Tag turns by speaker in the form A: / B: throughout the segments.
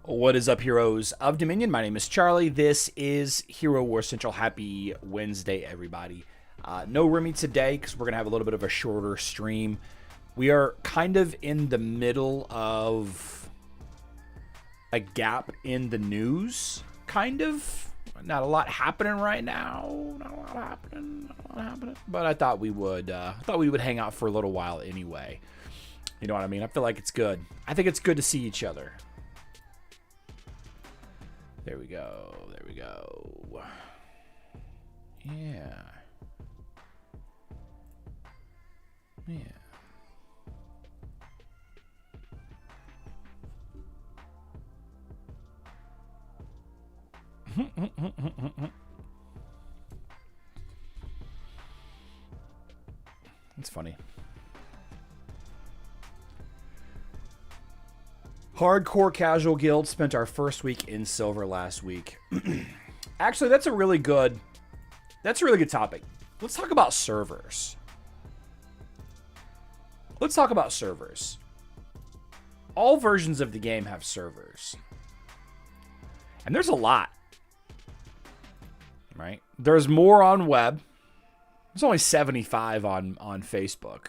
A: What is up, heroes of Dominion? My name is Charlie. This is Hero War Central. Happy Wednesday, everybody. No Remy today because we're going to have a little bit of a shorter stream. We are kind of in the middle of a gap in the news, kind of. Not a lot happening right now. Not a lot happening. But I thought we would hang out for a little while anyway. You know what I mean? I feel like it's good. I think it's good to see each other. There we go. There we go. Yeah. Yeah. It's funny. Hardcore Casual Guild spent our first week in silver last week. Actually, that's a really good topic. Let's talk about servers. All versions of the game have servers. And there's a lot. Right? There's more on web. There's only 75 on Facebook.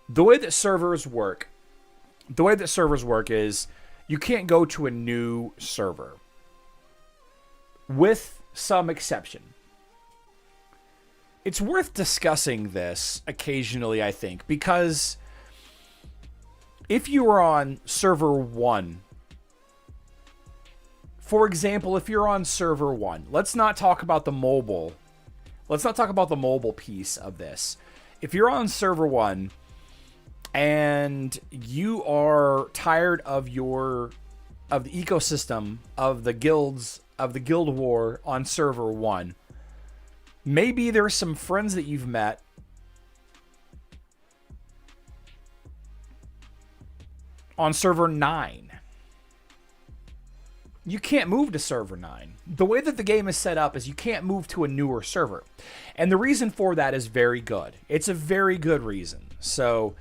A: The way that servers work is you can't go to a new server. With some exception. It's worth discussing this occasionally, I think, because if you are on server 1, for example, if you're on server 1, let's not talk about the mobile piece of this. If you're on server 1 and you are tired of the ecosystem of the guild war on server 1, maybe there's some friends that you've met on server 9. You can't move to server 9. The way that the game is set up is you can't move to a newer server. And the reason for that is very good. It's a very good reason. So,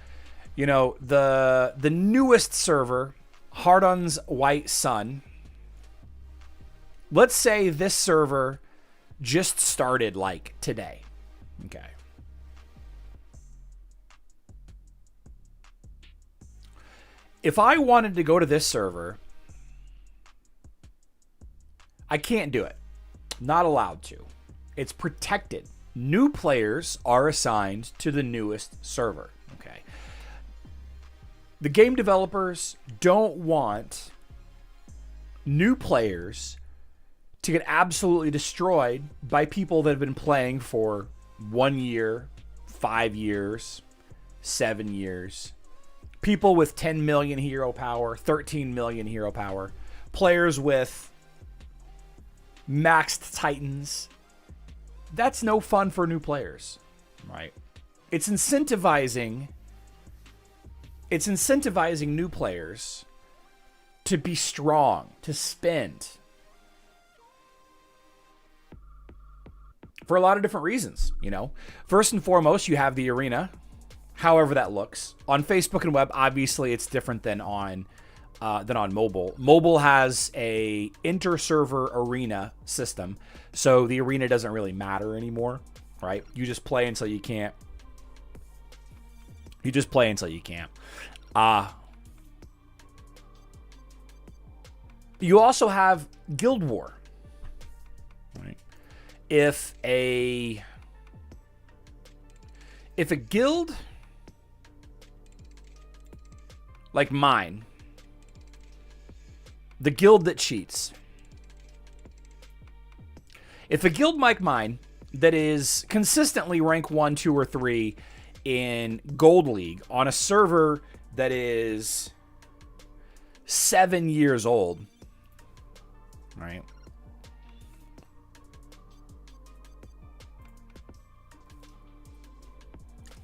A: you know, the newest server, Hardon's White Sun, let's say this server just started like today. Okay. If I wanted to go to this server, I can't do it. Not allowed to. It's protected. New players are assigned to the newest server. Okay. The game developers don't want new players to get absolutely destroyed by people that have been playing for 1 year, 5 years, 7 years. People with 10 million hero power, 13 million hero power. Players with maxed titans. That's no fun for new players, right? It's incentivizing new players to be strong, to spend, for a lot of different reasons, you know. First and foremost, you have the arena, however that looks. On Facebook and web, obviously it's different than on mobile. Mobile has a inter-server arena system, so the arena doesn't really matter anymore, right? You just play until you can't. You also have Guild War, right? If a guild like mine, the guild that cheats, if a guild like mine that is consistently rank 1, 2, or 3 in Gold League on a server that is 7 years old, right?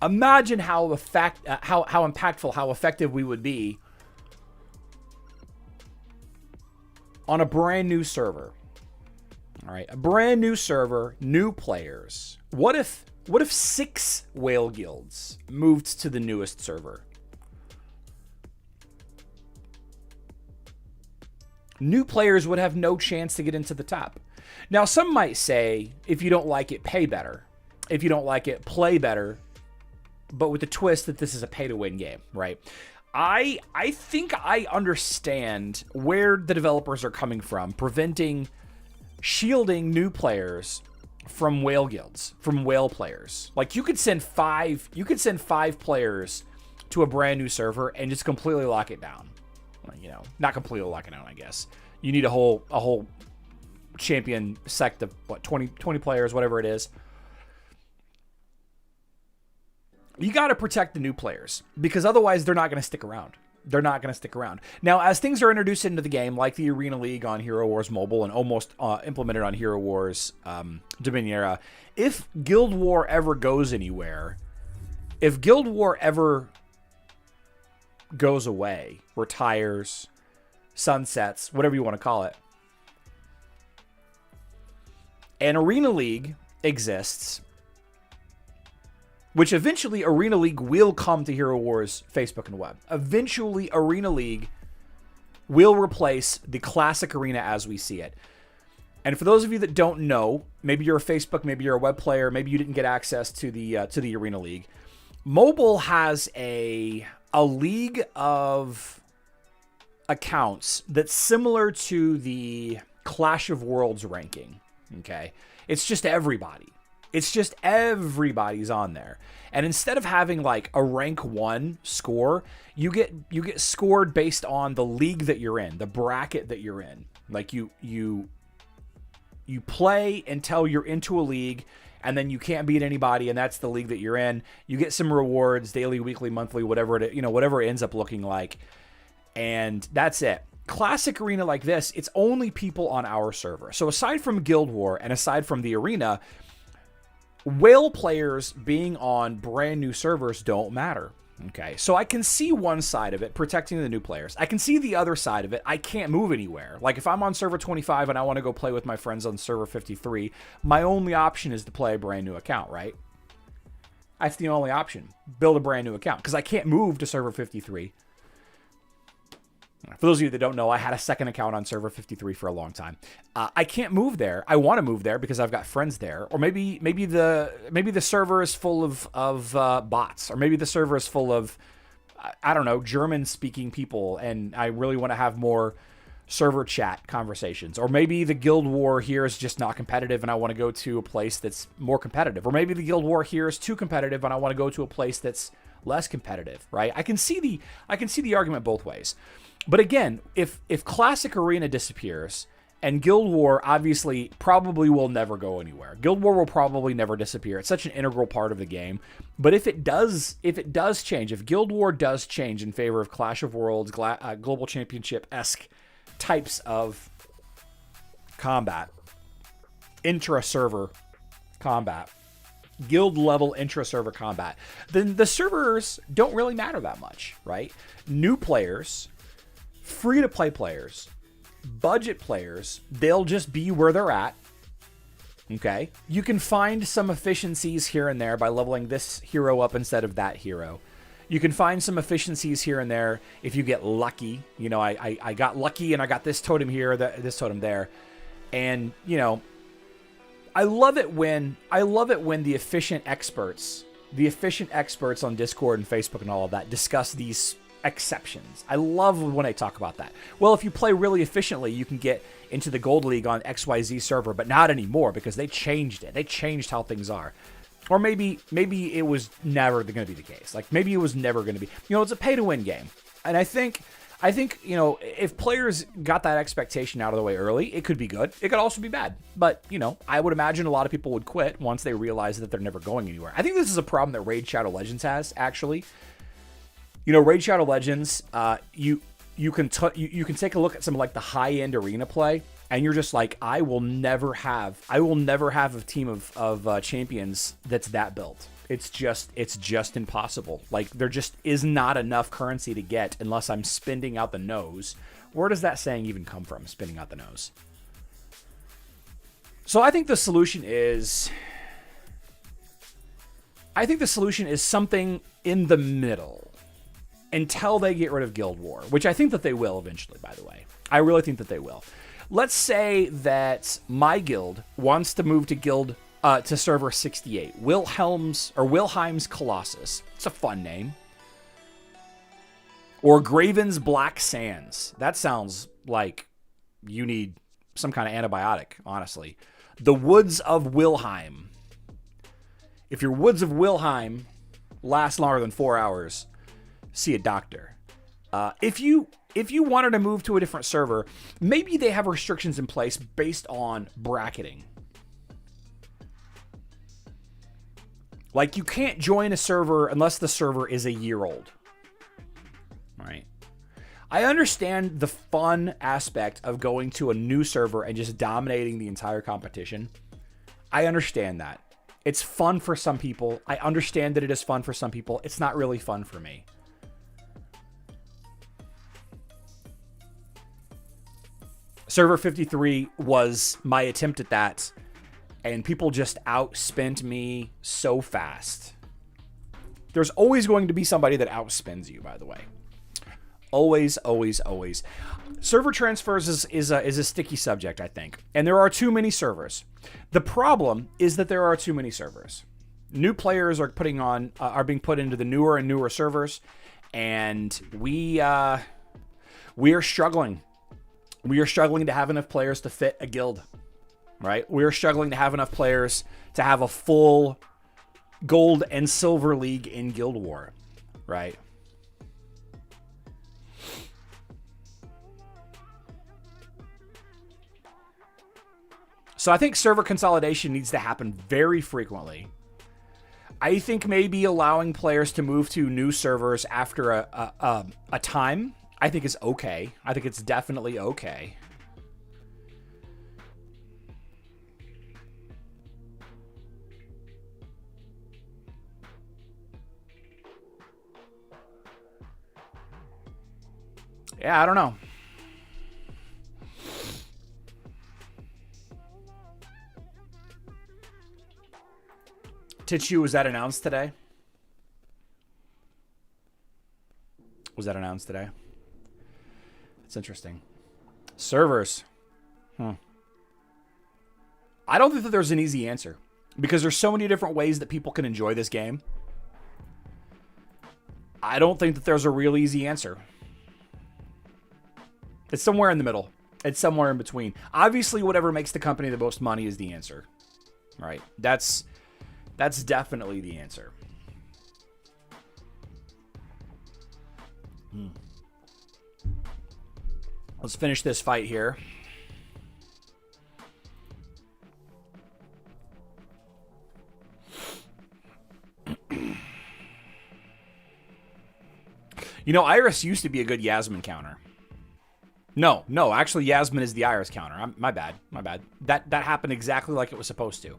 A: Imagine how impactful, how effective we would be on a brand new server. All right, a brand new server, new players. What if 6 whale guilds moved to the newest server? new players would have no chance to get into the top. Now, some might say, if you don't like it, pay better. If you don't like it, play better. But with the twist that this is a pay-to-win game, right? I think I understand where the developers are coming from, shielding new players from whale guilds, from whale players. Like you could send five players to a brand new server and just completely lock it down. You know, not completely lock it down, I guess. You need a whole champion sect of what, 20 players, whatever it is. You got to protect the new players because otherwise they're not going to stick around. They're not going to stick around. Now, as things are introduced into the game, like the Arena League on Hero Wars Mobile and almost implemented on Hero Wars Dominion Era, if Guild War ever goes anywhere, if Guild War ever goes away, retires, sunsets, whatever you want to call it, and Arena League exists, which eventually Arena League will come to Hero Wars Facebook and web. Eventually Arena League will replace the classic Arena as we see it. And for those of you that don't know, maybe you're a Facebook, maybe you're a web player, maybe you didn't get access to the Arena League. Mobile has a league of accounts that's similar to the Clash of Worlds ranking. Okay, it's just everybody. It's just everybody's on there. And instead of having like a rank 1 score, you get scored based on the league that you're in, the bracket that you're in. Like you play until you're into a league and then you can't beat anybody and that's the league that you're in. You get some rewards, daily, weekly, monthly, whatever it ends up looking like. And that's it. Classic Arena like this, it's only people on our server. So aside from Guild War and aside from the Arena, whale players being on brand new servers don't matter. Okay, so I can see one side of it, protecting the new players. I can see the other side of it. I can't move anywhere. Like if I'm on server 25 and I want to go play with my friends on server 53, my only option is to play a brand new account, right? That's the only option. Build a brand new account because I can't move to server 53. For those of you that don't know, I had a second account on server 53 for a long time. I can't move there. I want to move there because I've got friends there. Or maybe the server is full of bots. Or maybe the server is full of, I don't know, German-speaking people. And I really want to have more server chat conversations. Or maybe the Guild War here is just not competitive and I want to go to a place that's more competitive. Or maybe the Guild War here is too competitive and I want to go to a place that's less competitive, right? I can see the argument both ways. But again, if Classic Arena disappears, and Guild War obviously probably will never go anywhere. Guild War will probably never disappear. It's such an integral part of the game. But if it does change, if Guild War does change in favor of Clash of Worlds, Global Championship-esque types of combat, intra-server combat, guild-level intra-server combat, then the servers don't really matter that much, right? New players, free-to-play players, budget players, they'll just be where they're at. Okay? You can find some efficiencies here and there by leveling this hero up instead of that hero. You can find some efficiencies here and there if you get lucky. You know, I got lucky and I got this totem here, this totem there. And, you know, I love it when the efficient experts on Discord and Facebook and all of that discuss these exceptions. I love when I talk about that. Well, if you play really efficiently, you can get into the Gold League on XYZ server, but not anymore because they changed it. They changed how things are. Or maybe it was never going to be the case. Like maybe it was never going to be. You know, it's a pay-to-win game. And I think, you know, if players got that expectation out of the way early, it could be good. It could also be bad. But, you know, I would imagine a lot of people would quit once they realize that they're never going anywhere. I think this is a problem that Raid Shadow Legends has, actually. You know, Raid Shadow Legends, you can take a look at some like the high-end arena play, and you're just like, I will never have a team of champions that's that built. It's just impossible. Like there just is not enough currency to get unless I'm spending out the nose. Where does that saying even come from? Spending out the nose. So I think the solution is something in the middle. until they get rid of Guild War, which I think that they will eventually, by the way. I really think that they will. Let's say that my guild wants to move to server 68, Wilhelm's Colossus. It's a fun name. Or Graven's Black Sands. That sounds like you need some kind of antibiotic, honestly. The Woods of Wilhelm. If your Woods of Wilhelm last longer than 4 hours, see a doctor. If you wanted to move to a different server, maybe they have restrictions in place based on bracketing. Like, you can't join a server unless the server is a year old. Right? I understand the fun aspect of going to a new server and just dominating the entire competition. I understand that. It's fun for some people. I understand that it is fun for some people. It's not really fun for me. Server 53 was my attempt at that, and people just outspent me so fast. There's always going to be somebody that outspends you, by the way. Always, always, always. Server transfers is a sticky subject, I think. And there are too many servers. The problem is that there are too many servers. New players are being put into the newer and newer servers, and we are struggling. We are struggling to have enough players to fit a guild, right? We are struggling to have enough players to have a full gold and silver league in Guild War, right? So I think server consolidation needs to happen very frequently. I think maybe allowing players to move to new servers after a time, I think is okay. I think it's definitely okay. Yeah, I don't know. Tichu, was that announced today? Was that announced today? It's interesting. Servers. I don't think that there's an easy answer, because there's so many different ways that people can enjoy this game. I don't think that there's a real easy answer. It's somewhere in the middle. It's somewhere in between. Obviously, whatever makes the company the most money is the answer, right? That's definitely the answer. Let's finish this fight here. You know, Iris used to be a good Yasmin counter. No, actually Yasmin is the Iris counter. My bad. That happened exactly like it was supposed to.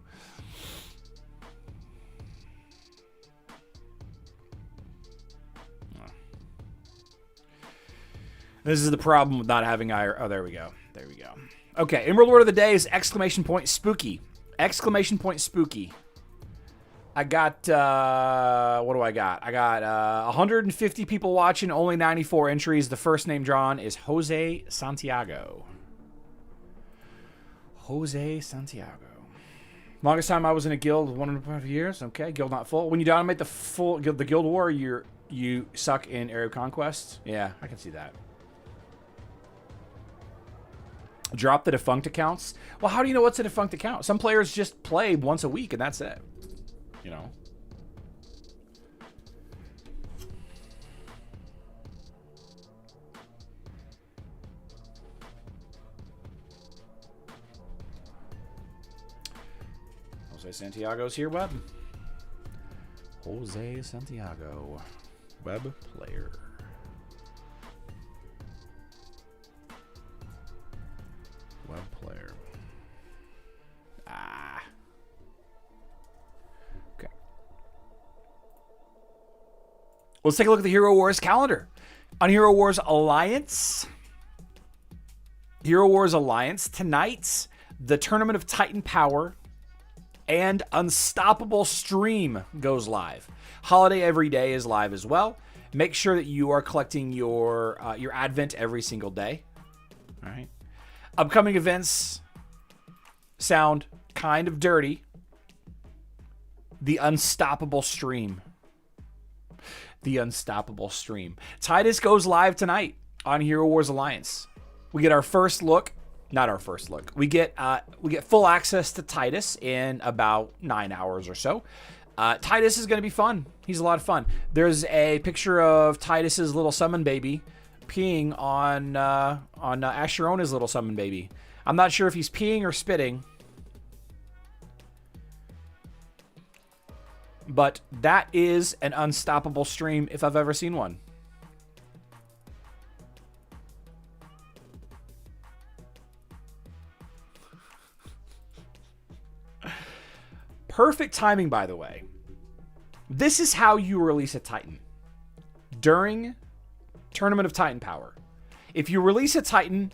A: This is the problem with not having Iris. Oh, there we go. Okay, Emerald Word of the Day is exclamation point spooky. Exclamation point spooky. I got, what do I got? I got 150 people watching, only 94 entries. The first name drawn is Jose Santiago. Jose Santiago. Longest time I was in a guild, 1.5 years. Okay, guild not full. When you dominate the guild war, you suck in area of conquest. Yeah, I can see that. Drop the defunct accounts. Well, how do you know what's a defunct account? Some players just play once a week and that's it. You know. Jose Santiago's here, web. Jose Santiago, web player. Web player. Okay. Let's take a look at the Hero Wars calendar. On Hero Wars Alliance, tonight, the Tournament of Titan Power and Unstoppable Stream goes live. Holiday Every Day is live as well. Make sure that you are collecting your advent every single day. All right. Upcoming events sound kind of dirty. The Unstoppable Stream. The Unstoppable Stream. Titus goes live tonight on Hero Wars Alliance. We get our first look. Not our first look. We get full access to Titus in about 9 hours or so. Titus is going to be fun. He's a lot of fun. There's a picture of Titus's little summon baby peeing on Asherona's little summon baby. I'm not sure if he's peeing or spitting. But that is an unstoppable stream if I've ever seen one. Perfect timing, by the way. This is how you release a Titan. During Tournament of Titan Power. If you release a Titan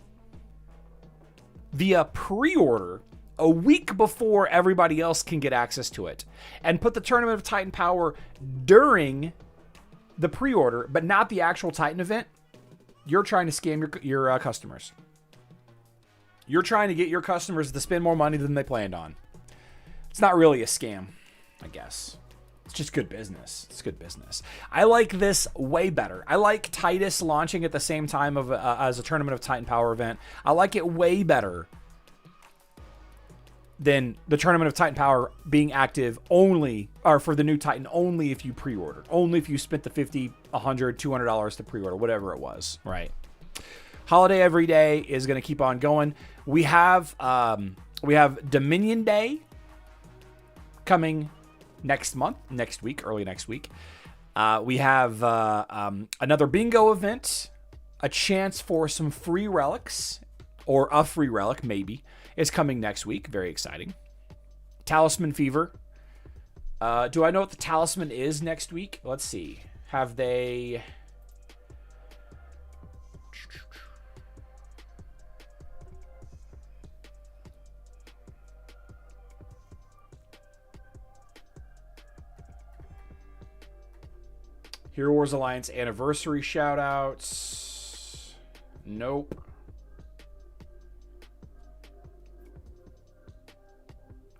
A: via pre-order a week before everybody else can get access to it, and put the Tournament of Titan Power during the pre-order, but not the actual Titan event, you're trying to scam your customers. You're trying to get your customers to spend more money than they planned on. It's not really a scam, I guess. It's just good business. It's good business. I like this way better. I like Titus launching at the same time as a Tournament of Titan Power event. I like it way better than the Tournament of Titan Power being active only, or for the new Titan, only if you pre-ordered. Only if you spent the $50, $100, $200 to pre-order, whatever it was, right? Holiday Every Day is going to keep on going. We have Dominion Day coming next week, early next week. We have another bingo event, a chance for some free relics, or a free relic, maybe, is coming next week. Very exciting. Talisman Fever. Do I know what the talisman is next week? Let's see. Have they... Hero Wars Alliance anniversary shoutouts. Nope.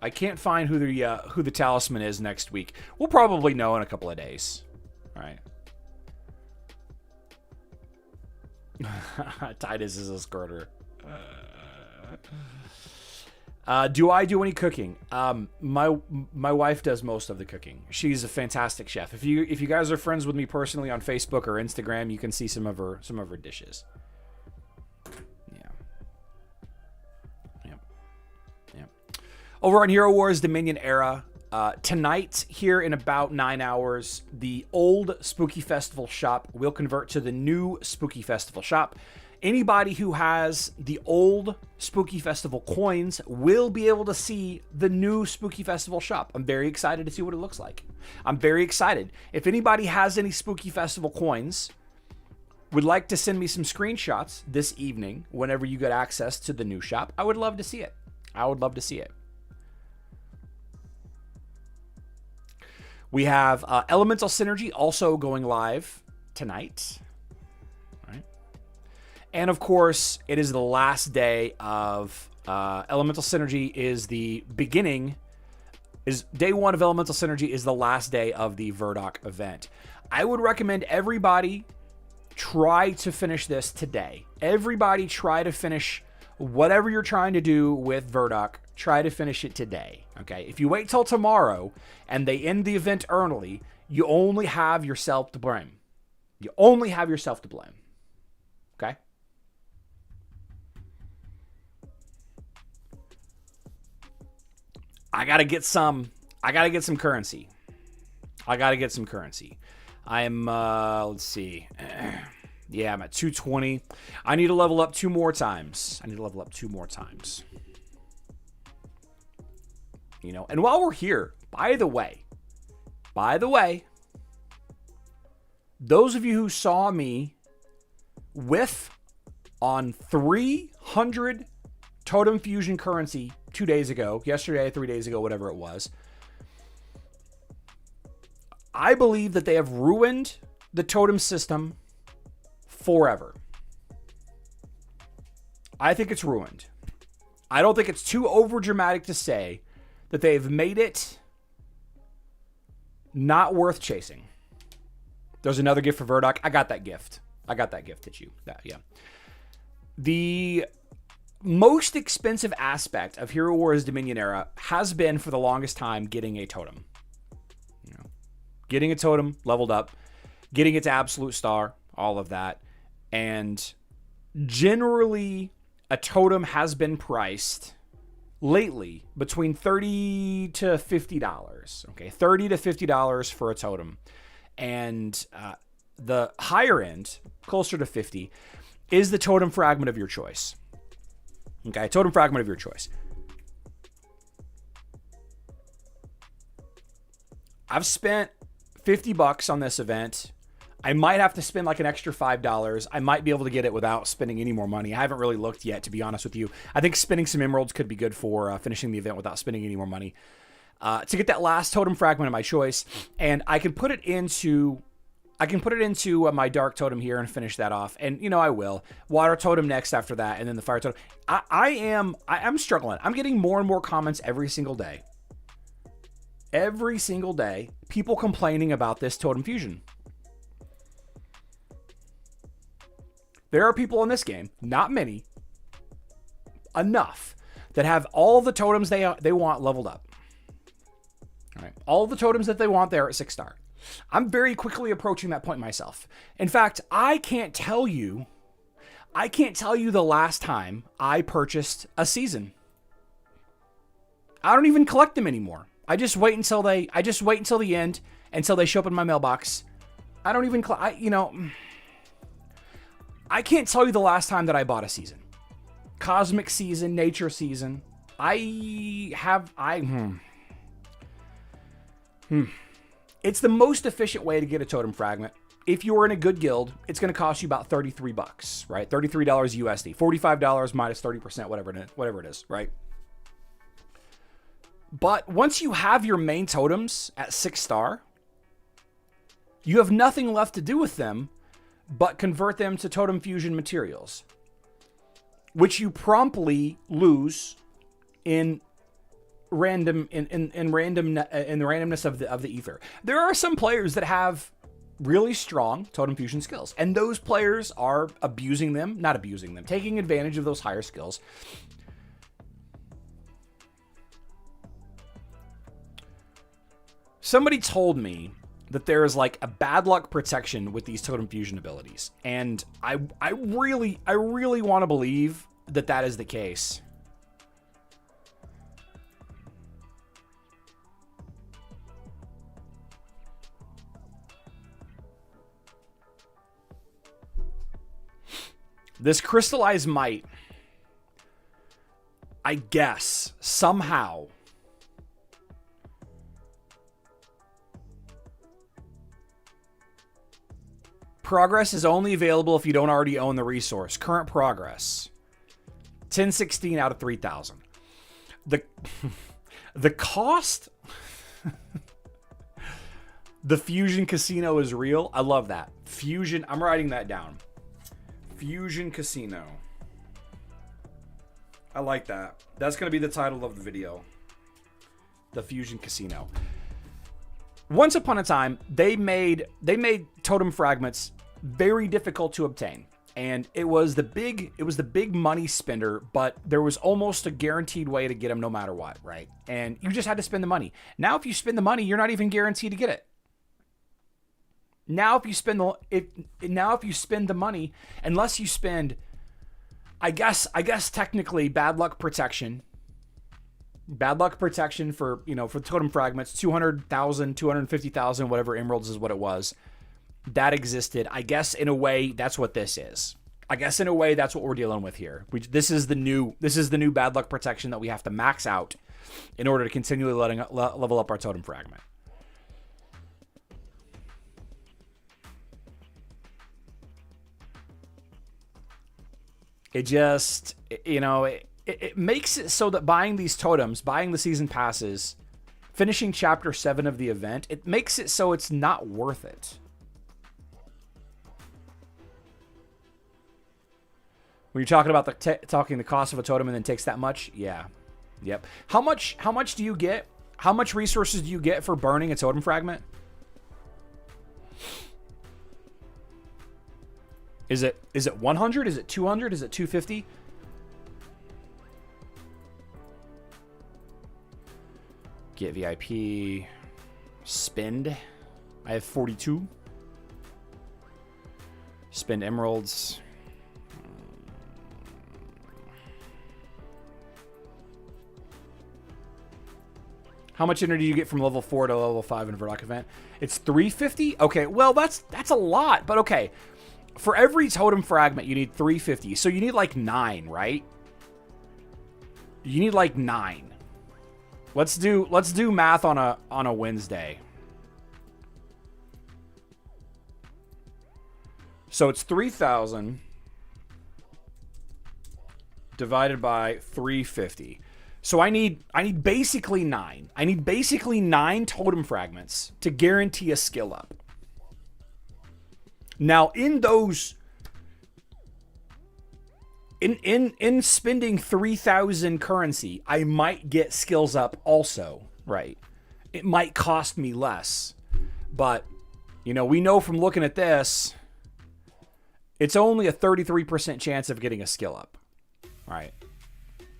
A: I can't find who the talisman is next week. We'll probably know in a couple of days. All right. Titus is a skirter. Do I do any cooking? My wife does most of the cooking. She's a fantastic chef. If you guys are friends with me personally on Facebook or Instagram, you can see some of her dishes. Over on Hero Wars Dominion Era, tonight, here in about 9 hours, the old Spooky Festival shop will convert to the new Spooky Festival shop. Anybody who has the old Spooky Festival coins will be able to see the new Spooky Festival shop. I'm very excited to see what it looks like. I'm very excited. If anybody has any Spooky Festival coins, would like to send me some screenshots this evening whenever you get access to the new shop, I would love to see it. I would love to see it. We have Elemental Synergy also going live tonight. All right. And of course, it is the last day of Elemental Synergy is the beginning, is day one of Elemental Synergy is the last day of the Verdok event. I would recommend everybody try to finish this today. Everybody try to finish whatever you're trying to do with Verdok. Try to finish it today, okay? If you wait till tomorrow and they end the event early, you only have yourself to blame. You only have yourself to blame, okay? I gotta get some currency. I'm, let's see. Yeah, I'm at 220. I need to level up two more times. You know, and while we're here, by the way, those of you who saw me whiff on 300 Totem Fusion currency 2 days ago, yesterday, 3 days ago, whatever it was, I believe that they have ruined the totem system forever. I think it's ruined. I don't think it's too overdramatic to say that they've made it not worth chasing. There's another gift for Verdoc. I got that gift. Did you? Yeah. The most expensive aspect of Hero Wars Dominion Era has been, for the longest time, getting a totem. Getting a totem leveled up, getting its absolute star, all of that. And generally, a totem has been priced lately between $30 to $50. Okay, $30 to $50 for a totem. And the higher end, closer to 50, is the totem fragment of your choice. Okay, totem fragment of your choice. I've spent $50 on this event. I might have to spend like an extra $5. I might be able to get it without spending any more money. I haven't really looked yet, to be honest with you. I think spending some emeralds could be good for finishing the event without spending any more money. To get that last totem fragment of my choice, and I can put it into my dark totem here and finish that off. And I will. Water totem next after that, and then the fire totem. I am struggling. I'm getting more and more comments every single day. Every single day, people complaining about this totem fusion. There are people in this game, not many, enough, that have all the totems they want leveled up. All right, all the totems that they want there at 6-star. I'm very quickly approaching that point myself. In fact, I can't tell you the last time I purchased a season. I don't even collect them anymore. I just wait until the end, until they show up in my mailbox. I don't even I can't tell you the last time that I bought a season. Cosmic season, nature season. It's the most efficient way to get a totem fragment. If you're in a good guild, it's going to cost you about $33, right? $33 USD, $45 minus 30%, whatever it is, right? But once you have your main totems at 6-star, you have nothing left to do with them but convert them to totem fusion materials, which you promptly lose in the randomness of the ether. There are some players that have really strong totem fusion skills, and those players are taking advantage of those higher skills. Somebody told me that there is like a bad luck protection with these totem fusion abilities, and I really want to believe that is the case. This crystallized might, I guess, somehow progress is only available if you don't already own the resource. Current progress, 1016 out of 3000. The cost, the Fusion Casino is real. I love that. Fusion, I'm writing that down. Fusion Casino. I like that. That's going to be the title of the video. The Fusion Casino. Once upon a time, they made totem fragments very difficult to obtain, and it was the big money spender, but there was almost a guaranteed way to get them no matter what, right? And you just had to spend the money. Now, if you spend the money, you're not even guaranteed to get it. Now, if you spend the money, unless you spend, I guess technically bad luck protection for, for totem fragments, 200,000, 250,000, whatever emeralds is what it was. That existed. I guess in a way that's what this is. I guess in a way that's what we're dealing with here. This is the new bad luck protection that we have to max out in order to continually level up our totem fragment. It just, it makes it so that buying these totems, buying the season passes, finishing chapter 7 of the event, it makes it so it's not worth it. When you're talking about the cost of a totem and then takes that much, yeah, yep. How much do you get? How much resources do you get for burning a totem fragment? Is it 100? Is it 200? Is it 250? Get VIP. Spend. I have 42. Spend emeralds. How much energy do you get from level 4 to level 5 in a Verdok event? It's 350? Okay, well, that's a lot, but okay. For every totem fragment, you need 350. So you need like 9, right? You need like 9. Let's do math on a Wednesday. So it's 3,000 divided by 350. So I need basically 9. I need basically 9 totem fragments to guarantee a skill up. Now, in those, in spending 3,000 currency, I might get skills up also, right? It might cost me less, but you know, we know from looking at this, it's only a 33% chance of getting a skill up, right?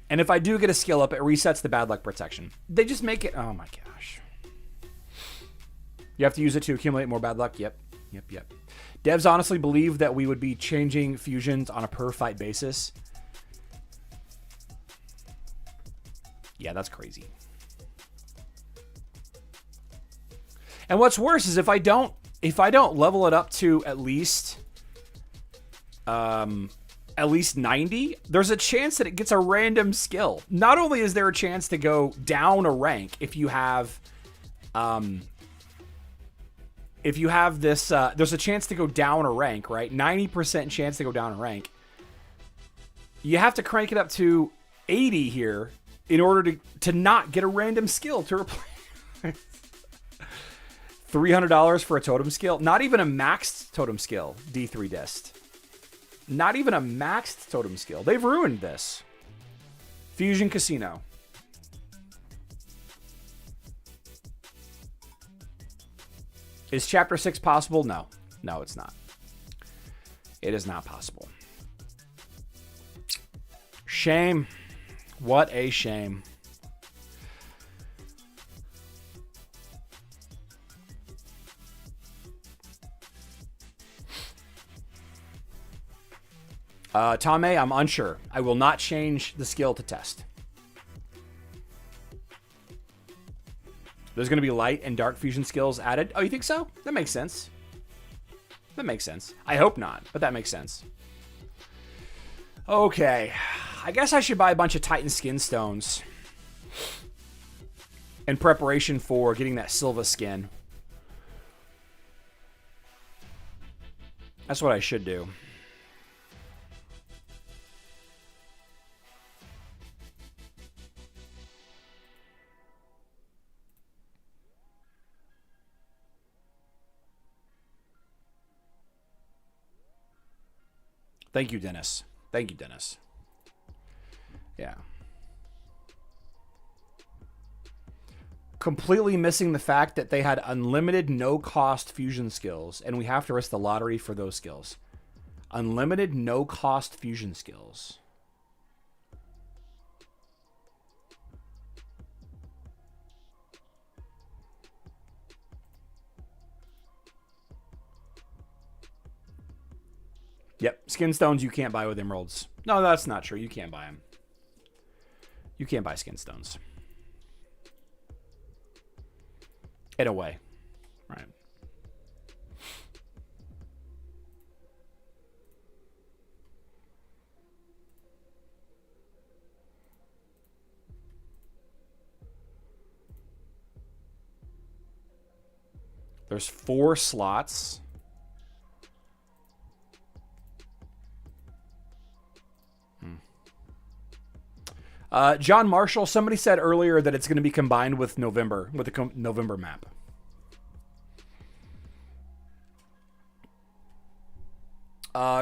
A: And if I do get a skill up, it resets the bad luck protection. They just make it, oh my gosh. You have to use it to accumulate more bad luck. Yep. Devs honestly believe that we would be changing fusions on a per fight basis. Yeah, that's crazy. And what's worse is if I don't level it up to at least 90, there's a chance that it gets a random skill. Not only is there a chance to go down a rank if you have this, there's a chance to go down a rank, right? 90% chance to go down a rank. You have to crank it up to 80 here in order to not get a random skill to replace. $300 for a totem skill. Not even a maxed totem skill, D3 dist. Not even a maxed totem skill. They've ruined this. Fusion Casino. Is Chapter 6 possible? No. No, it's not. It is not possible. Shame. What a shame. Tame, I'm unsure. I will not change the skill to test. There's going to be light and dark fusion skills added. Oh, you think so? That makes sense. That makes sense. I hope not, but that makes sense. Okay. I guess I should buy a bunch of Titan skin stones in preparation for getting that Silva skin. That's what I should do. Thank you, Dennis. Thank you, Dennis. Yeah. Completely missing the fact that they had unlimited no-cost fusion skills, and we have to risk the lottery for those skills. Unlimited no-cost fusion skills. Yep, skin stones you can't buy with emeralds. No, that's not true. You can't buy them. You can't buy skin stones. In a way. Right. There's 4 slots. John Marshall, somebody said earlier that it's going to be combined with November, with the November map.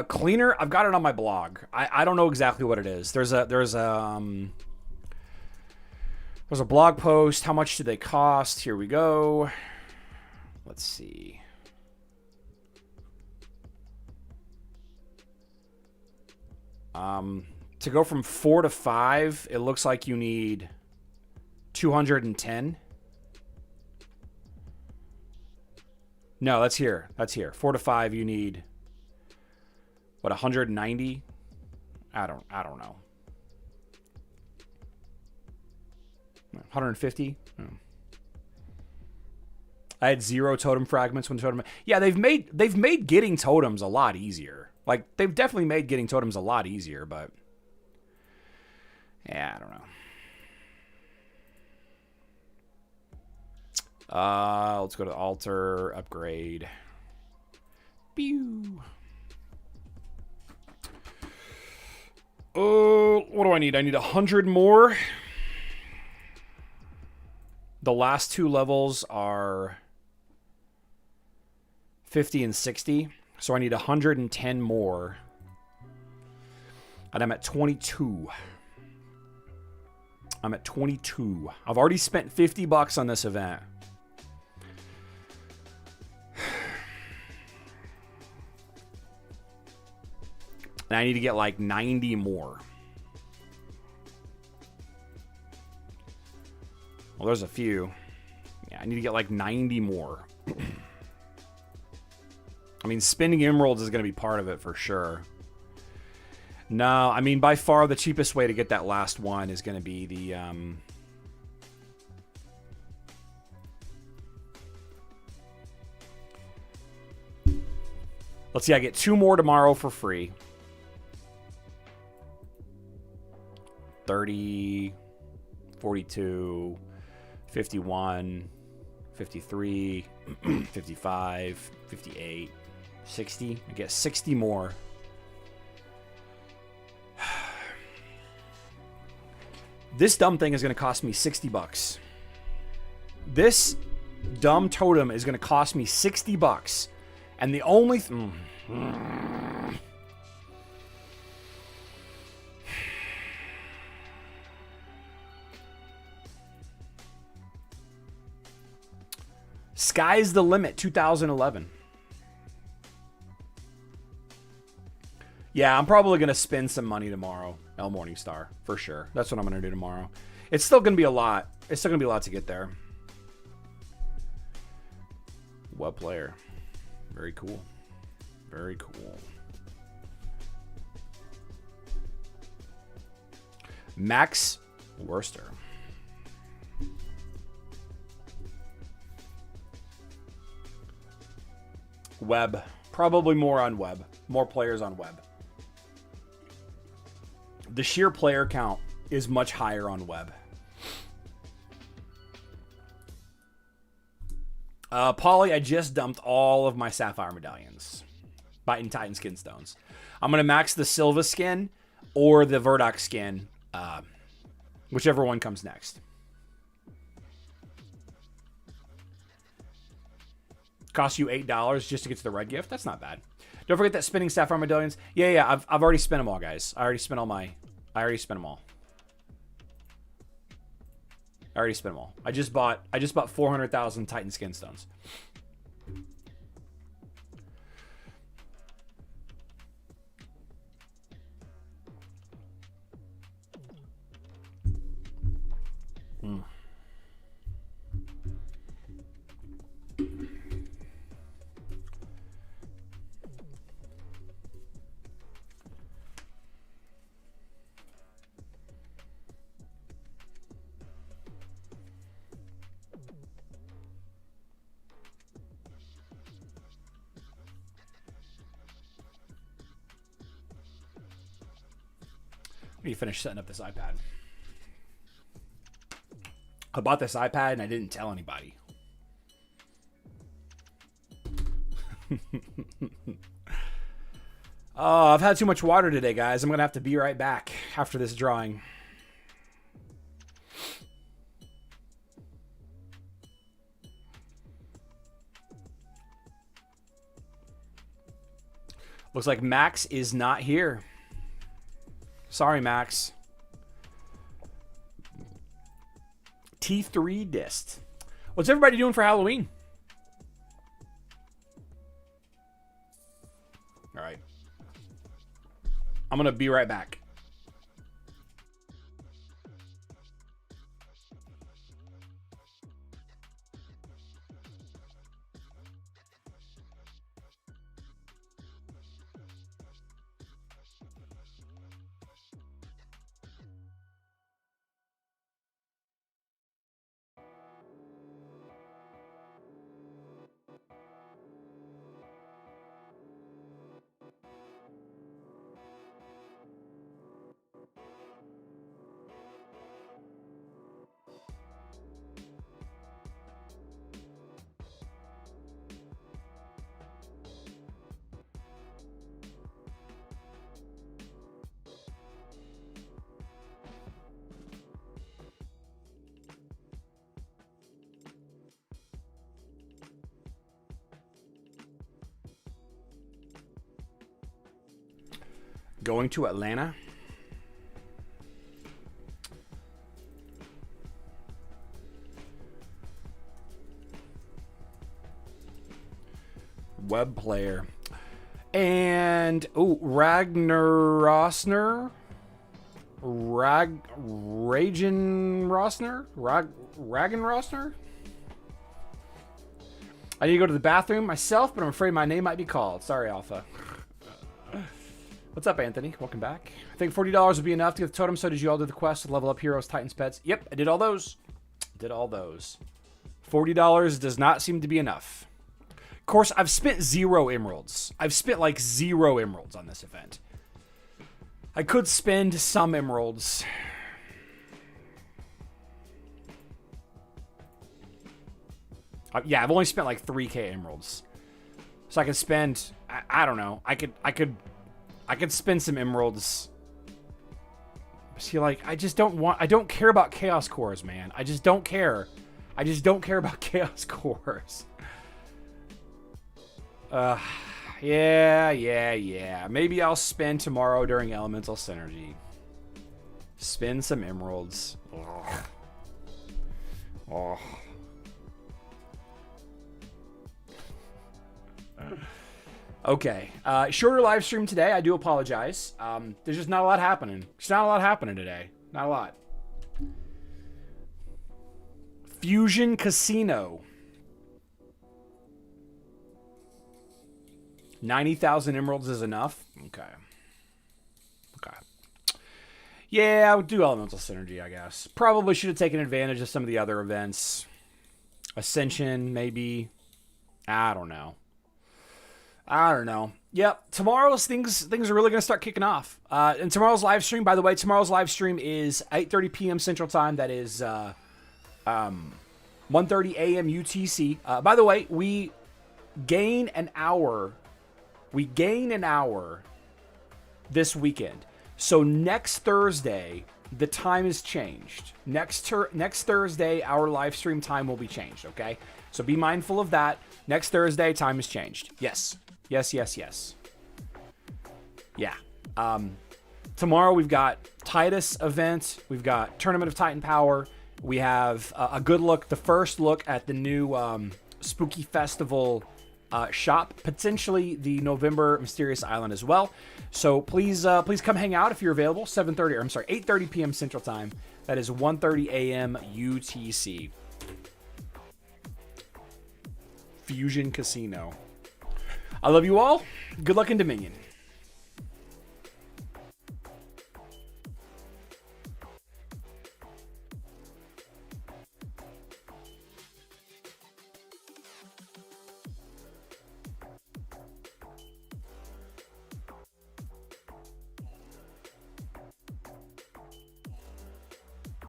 A: Cleaner, I've got it on my blog. I don't know exactly what it is. There's a blog post. How much do they cost? Here we go. Let's see. To go from 4 to 5, it looks like you need 210. No, that's here. That's here. 4 to 5, you need what, 190? I don't know. 150? I had 0 totem fragments when totem. Yeah, they've made getting totems a lot easier. Like, they've definitely made getting totems a lot easier, but yeah, I don't know. Let's go to altar, upgrade. Pew. Oh, what do I need? I need 100 more. The last 2 levels are 50 and 60. So I need 110 more. And I'm at 22. I'm at 22. I've already spent $50 on this event. And I need to get like 90 more. Well, there's a few. Yeah, I need to get like 90 more. I mean, spending emeralds is going to be part of it for sure. No, I mean, by far the cheapest way to get that last one is going to be the... Let's see, I get 2 more tomorrow for free. 30, 42, 51, 53, 55, 58, 60. I get 60 more. This dumb thing is going to cost me $60. This dumb totem is going to cost me $60. And the only... Sky's the limit, 2011. Yeah, I'm probably going to spend some money tomorrow. El Morningstar, for sure. That's what I'm going to do tomorrow. It's still going to be a lot. It's still going to be a lot to get there. Web player. Very cool. Very cool. Max Worcester. Web. Probably more on web. More players on web. The sheer player count is much higher on web. Polly, I just dumped all of my Sapphire medallions in Titan Skin Stones. I'm going to max the Silva skin or the Verdox skin, whichever one comes next. Cost you $8 just to get to the red gift. That's not bad. Don't forget that spinning Sapphire medallions. Yeah. I've already spent them all, guys. I already spent them all. I just bought 400,000 Titan Skin Stones. Let me finish setting up this iPad. I bought this iPad and I didn't tell anybody. Oh, I've had too much water today, guys. I'm going to have to be right back after this drawing. Looks like Max is not here. Sorry, Max. T3 dist. What's everybody doing for Halloween? All right. I'm going to be right back. Going to Atlanta. Web player. And, oh, Ragnar Rosner? Ragan Rosner? Ragan Rosner? I need to go to the bathroom myself, but I'm afraid my name might be called. Sorry, Alpha. What's up, Anthony? Welcome back. I think $40 would be enough to get the totem, so did you all do the quest to level up heroes, titans, pets? Yep, I did all those. Did all those. $40 does not seem to be enough. Of course, I've spent 0 emeralds. I've spent like 0 emeralds on this event. I could spend some emeralds. Yeah, I've only spent like 3k emeralds. So I could spend, I don't know. I could spend some emeralds. See, like, I don't care about chaos cores, man. I just don't care. I just don't care about chaos cores. Yeah. Maybe I'll spend tomorrow during elemental synergy. Spend some emeralds. Ugh. Oh. Okay. Shorter live stream today. I do apologize. There's just not a lot happening. There's not a lot happening today. Not a lot. Fusion Casino. 90,000 emeralds is enough? Okay. Yeah, I would do elemental synergy, I guess. Probably should have taken advantage of some of the other events. Ascension, maybe. I don't know. Yep, tomorrow's things are really going to start kicking off. And tomorrow's live stream, by the way, tomorrow's live stream is 8:30 p.m. Central Time. That is 1:30 a.m. UTC. By the way, we gain an hour. This weekend. So next Thursday, the time is changed. Next Thursday, our live stream time will be changed, okay? So be mindful of that. Next Thursday, time is changed. Yes. Yeah. Tomorrow we've got Titus event. We've got Tournament of Titan Power. We have a good look, the first look at the new Spooky Festival shop, potentially the November Mysterious Island as well. So please come hang out if you're available. 8:30 p.m. Central Time. That is 1:30 a.m. UTC. Fusion Casino. I love you all. Good luck in Dominion.